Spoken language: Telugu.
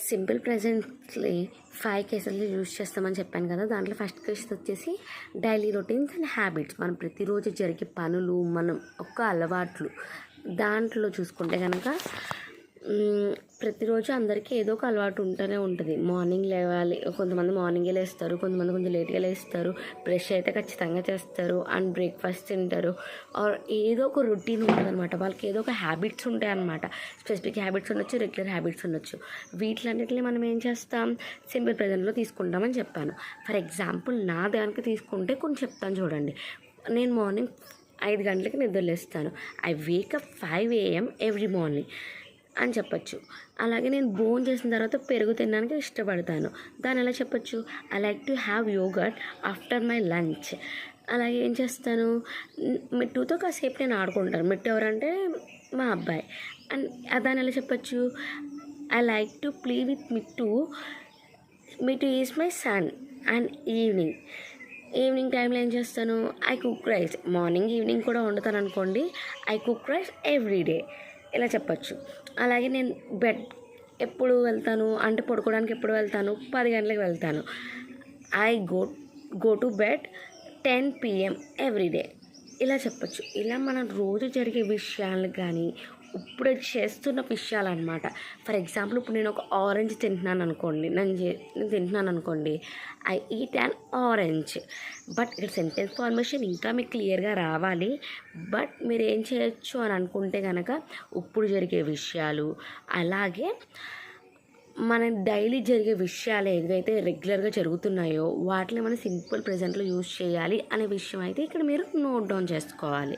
సింపుల్ ప్రెజెంట్స్‌ని 5 కేసులు యూజ్ చేస్తామని చెప్పాను కదా! దాంట్లో ఫస్ట్ కేస్ వచ్చేసి డైలీ రొటీన్స్ అండ్ హ్యాబిట్స్. మనం ప్రతిరోజు జరిగే పనులు, మనం అలవాట్లు. దాంట్లో చూసుకుంటే గనక ప్రతిరోజు అందరికీ ఏదో ఒక అలవాటు ఉంటూనే ఉంటుంది. మార్నింగ్ లేవాలి, కొంతమంది మార్నింగే లేస్తారు, కొంతమంది కొంచెం లేట్‌గా లేస్తారు. బ్రష్ అయితే ఖచ్చితంగా చేస్తారు అండ్ బ్రేక్‌ఫాస్ట్ తింటారు. ఆర్ ఏదో ఒక రొటీన్ ఉంటుందనమాట. వాళ్ళకి ఏదో ఒక హ్యాబిట్స్ ఉంటాయన్నమాట. స్పెసిఫిక్ హ్యాబిట్స్ ఉండొచ్చు, రెగ్యులర్ హ్యాబిట్స్ ఉండొచ్చు. వీటిలన్నిటిని మనం ఏం చేస్తాం, సింపుల్ ప్రెజెంట్‌లో తీసుకుంటామని చెప్పాను. ఫర్ ఎగ్జాంపుల్ నా దానికి తీసుకుంటే కొన్ని చెప్తాను చూడండి. నేను మార్నింగ్ 5 గంటలకి నిద్రలేస్తాను. I wake up 5 AM every morning అని చెప్పచ్చు. అలాగే నేను చేసిన తర్వాత పెరుగు తినడానికి ఇష్టపడతాను. దాన్ని ఎలా చెప్పచ్చు, I like to have yoghurt after my lunch. అలాగే ఏం చేస్తాను, మిట్టుతో కాసేపు నేను ఆడుకుంటాను. మిట్టు ఎవరంటే మా అబ్బాయి. అండ్ దాన్ని ఎలా చెప్పచ్చు, I like to play with Mittu. Mittu is my son. And evening టైంలో ఏం చేస్తాను, I cook rice. Morning evening కూడా వండుతాను అనుకోండి. I cook rice every day ఇలా చెప్పచ్చు. అలాగే నేను బెడ్ ఎప్పుడు వెళ్తాను అంటే పడుకోవడానికి ఎప్పుడు వెళ్తాను, 10 గంటలకు వెళ్తాను. I go to bed 10 PM every day ఇలా చెప్పచ్చు. ఇలా మనం రోజు జరిగే విషయాలు కానీ ఇప్పుడు చేస్తున్న విషయాలు అనమాట. ఫర్ ఎగ్జాంపుల్ ఇప్పుడు నేను ఒక ఆరెంజ్ తింటున్నాను అనుకోండి, నేను తింటున్నాను అనుకోండి, I eat an orange. But ఇక్కడ సెంటెన్స్ ఫార్మేషన్ ఇంకా మీకు క్లియర్గా రావాలి. బట్ మీరు ఏం చేయొచ్చు అని అనుకుంటే కనుక ఇప్పుడు జరిగే విషయాలు, అలాగే మన డైలీ జరిగే విషయాలు ఏదైతే రెగ్యులర్గా జరుగుతున్నాయో వాటిని మనం సింపుల్ ప్రెజెంట్లో యూజ్ చేయాలి అనే విషయం అయితే ఇక్కడ మీరు నోట్ డౌన్ చేసుకోవాలి.